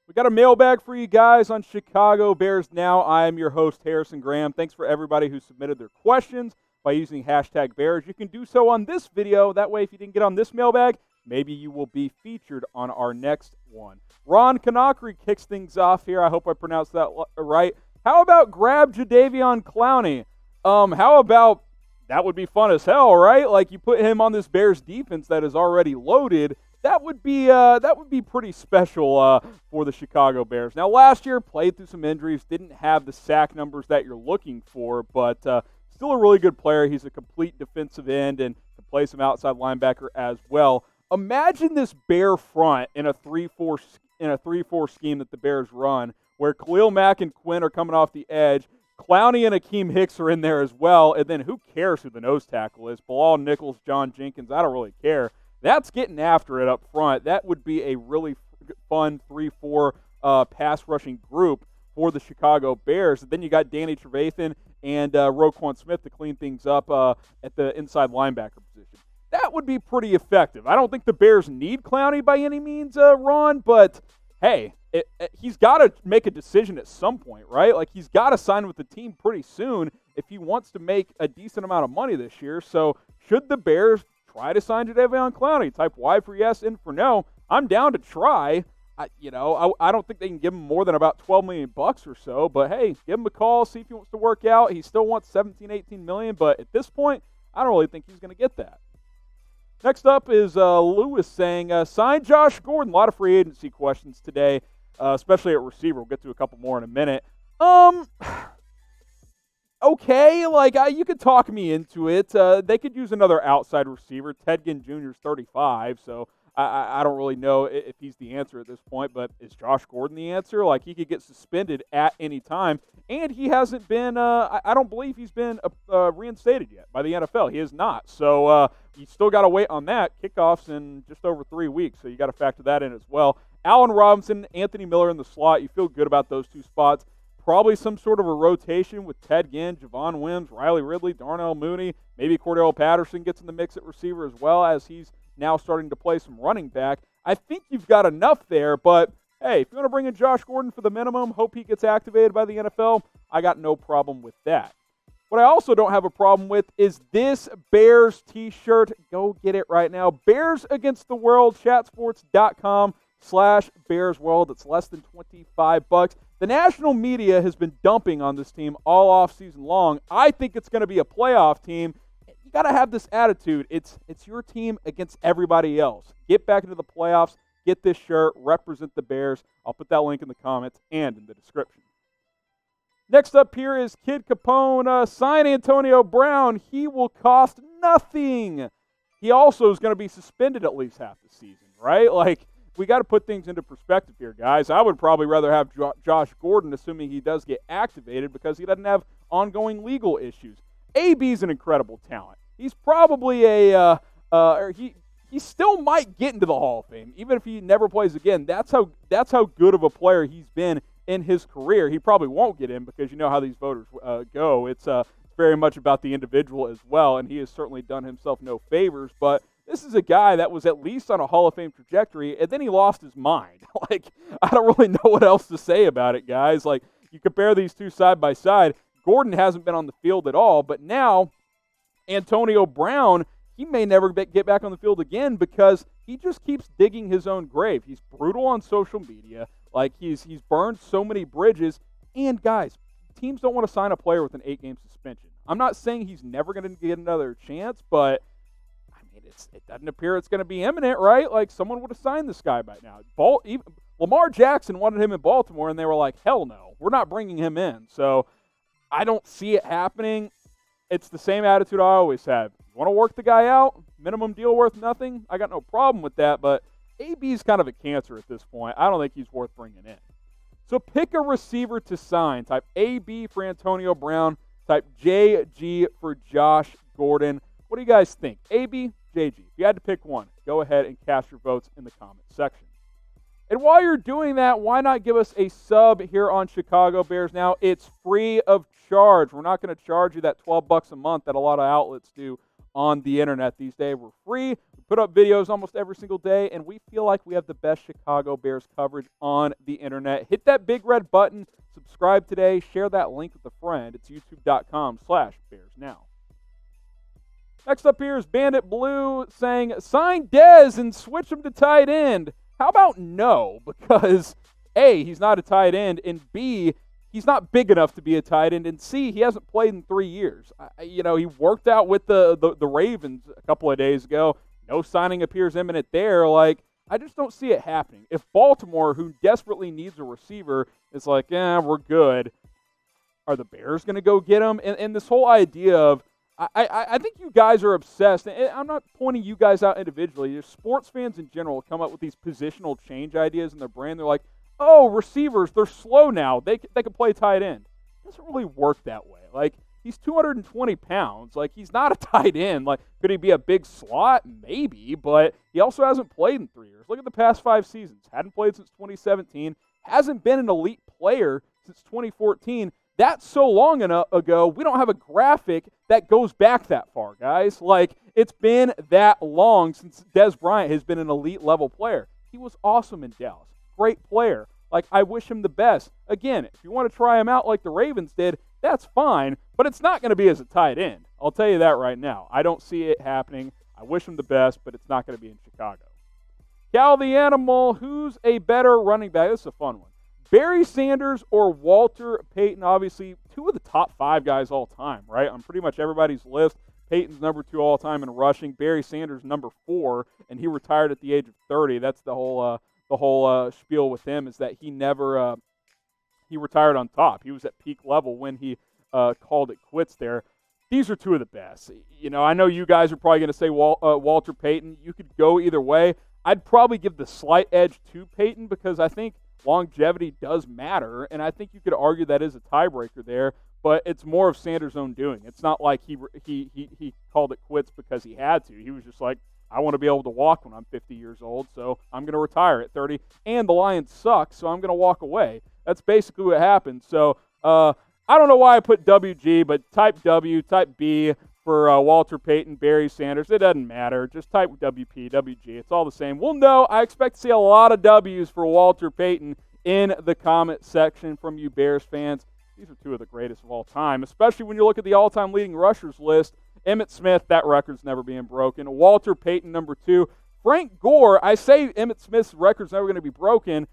We got a mailbag for you guys on Chicago Bears Now. I am your host, Harrison Graham. Thanks for everybody who submitted their questions by using hashtag Bears. You can do so on this video. That way, if you didn't get on this mailbag, maybe you will be featured on our next one. Ron Kanakri kicks things off here. I hope I pronounced that right. How about grab Jadeveon Clowney? How about, that would be fun as hell, right? Like, you put him on this Bears defense that is already loaded. That would be pretty special for the Chicago Bears. Now, last year, played through some injuries, didn't have the sack numbers that you're looking for, but still a really good player. He's a complete defensive end and can play some outside linebacker as well. Imagine this Bear front in a 3-4 scheme that the Bears run, where Khalil Mack and Quinn are coming off the edge. Clowney and Akiem Hicks are in there as well, and then who cares who the nose tackle is? Bilal Nichols, John Jenkins, I don't really care. That's getting after it up front. That would be a really fun 3-4 pass rushing group for the Chicago Bears. And then you got Danny Trevathan and Roquan Smith to clean things up at the inside linebacker position. That would be pretty effective. I don't think the Bears need Clowney by any means, Ron, but hey, he's got to make a decision at some point, right? Like, he's got to sign with the team pretty soon if he wants to make a decent amount of money this year. So should the Bears try to sign Jadeveon Clowney? Type Y for yes, N for no. I'm down to try. I don't think they can give him more than about $12 million or so, but hey, give him a call, see if he wants to work out. He still wants $17-18 million, but at this point, I don't really think he's going to get that. Next up is Lewis saying, sign Josh Gordon. A lot of free agency questions today, especially at receiver. We'll get to a couple more in a minute. Okay, you could talk me into it. They could use another outside receiver. Ted Ginn Jr. is 35, so I don't really know if he's the answer at this point, but is Josh Gordon the answer? Like, he could get suspended at any time, and he hasn't been, I don't believe he's been reinstated yet by the NFL. He is not. So you still got to wait on that. Kickoff's in just over 3 weeks, so you got to factor that in as well. Allen Robinson, Anthony Miller in the slot. You feel good about those two spots. Probably some sort of a rotation with Ted Ginn, Javon Wims, Riley Ridley, Darnell Mooney. Maybe Cordell Patterson gets in the mix at receiver as well, as he's now starting to play some running back. I think you've got enough there, but hey, if you want to bring in Josh Gordon for the minimum, hope he gets activated by the NFL, I got no problem with that. What I also don't have a problem with is this Bears t-shirt. Go get it right now. Bears Against the World, chatsports.com/BearsWorld. It's less than $25. The national media has been dumping on this team all offseason long. I think it's going to be a playoff team. You got to have this attitude. It's your team against everybody else. Get back into the playoffs. Get this shirt. Represent the Bears. I'll put that link in the comments and in the description. Next up here is Kid Capone. Sign Antonio Brown. He will cost nothing. He also is going to be suspended at least half the season, right? Like, we got to put things into perspective here, guys. I would probably rather have Josh Gordon, assuming he does get activated, because he doesn't have ongoing legal issues. AB's an incredible talent. He's probably he still might get into the Hall of Fame, even if he never plays again. That's how good of a player he's been in his career. He probably won't get in because you know how these voters go. It's very much about the individual as well, and he has certainly done himself no favors, but this is a guy that was at least on a Hall of Fame trajectory, and then he lost his mind. Like, I don't really know what else to say about it, guys. Like, you compare these two side by side. Gordon hasn't been on the field at all, but now Antonio Brown, he may never get back on the field again because he just keeps digging his own grave. He's brutal on social media. Like, he's burned so many bridges. And, guys, teams don't want to sign a player with an 8-game suspension. I'm not saying he's never going to get another chance, but it doesn't appear it's going to be imminent, right? Like, someone would have signed this guy by now. Even Lamar Jackson wanted him in Baltimore, and they were like, hell no, we're not bringing him in. So I don't see it happening. It's the same attitude I always have. You want to work the guy out? Minimum deal worth nothing? I got no problem with that, but AB's kind of a cancer at this point. I don't think he's worth bringing in. So pick a receiver to sign. Type AB for Antonio Brown. Type JG for Josh Gordon. What do you guys think? AB, JG. If you had to pick one, go ahead and cast your votes in the comment section. And while you're doing that, why not give us a sub here on Chicago Bears Now? It's free of charge. We're not going to charge you that $12 a month that a lot of outlets do on the internet these days. We're free. We put up videos almost every single day, and we feel like we have the best Chicago Bears coverage on the internet. Hit that big red button. Subscribe today. Share that link with a friend. It's youtube.com/BearsNow. Next up here is Bandit Blue saying, sign Dez and switch him to tight end. How about no? Because A, he's not a tight end, and B, he's not big enough to be a tight end, and C, he hasn't played in 3 years. He worked out with the Ravens a couple of days ago. No signing appears imminent there. I just don't see it happening. If Baltimore, who desperately needs a receiver, is like, we're good, are the Bears going to go get him? And this whole idea of, I think you guys are obsessed, and I'm not pointing you guys out individually. There's sports fans in general come up with these positional change ideas in their brain. They're like, oh, receivers, they're slow now. They can play tight end. It doesn't really work that way. He's 220 pounds. He's not a tight end. Could he be a big slot? Maybe, but he also hasn't played in 3 years. Look at the past 5 seasons. Hadn't played since 2017. Hasn't been an elite player since 2014. That's so long ago, we don't have a graphic that goes back that far, guys. It's been that long since Dez Bryant has been an elite level player. He was awesome in Dallas. Great player. I wish him the best. Again, if you want to try him out like the Ravens did, that's fine, but it's not going to be as a tight end. I'll tell you that right now. I don't see it happening. I wish him the best, but it's not going to be in Chicago. Cal the Animal, who's a better running back? This is a fun one. Barry Sanders or Walter Payton, obviously 2 of the top 5 guys all time, right? On pretty much everybody's list. Peyton's number 2 all time in rushing. Barry Sanders number 4, and he retired at the age of 30. That's the whole spiel with him, is that he never he retired on top. He was at peak level when he called it quits there. These are 2 of the best. I know you guys are probably going to say Walter Payton. You could go either way. I'd probably give the slight edge to Payton because I think longevity does matter, and I think you could argue that is a tiebreaker there, but it's more of Sanders' own doing. It's not like he called it quits because he had to. He was just like, I want to be able to walk when I'm 50 years old, so I'm going to retire at 30, and the Lions suck, so I'm going to walk away. That's basically what happened. So I don't know why I put WG, but type W, type B for Walter Payton, Barry Sanders. It doesn't matter. Just type WP, WG. It's all the same. We'll know. I expect to see a lot of W's for Walter Payton in the comment section from you Bears fans. These are 2 of the greatest of all time, especially when you look at the all-time leading rushers list. Emmitt Smith, that record's never being broken. Walter Payton, number 2. Frank Gore, I say Emmitt Smith's record's never going to be broken.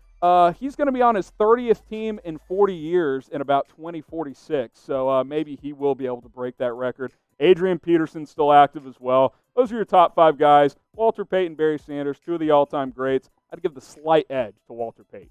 He's going to be on his 30th team in 40 years in about 2046, so maybe he will be able to break that record. Adrian Peterson's still active as well. Those are your top 5 guys. Walter Payton, Barry Sanders, 2 of the all-time greats. I'd give the slight edge to Walter Payton.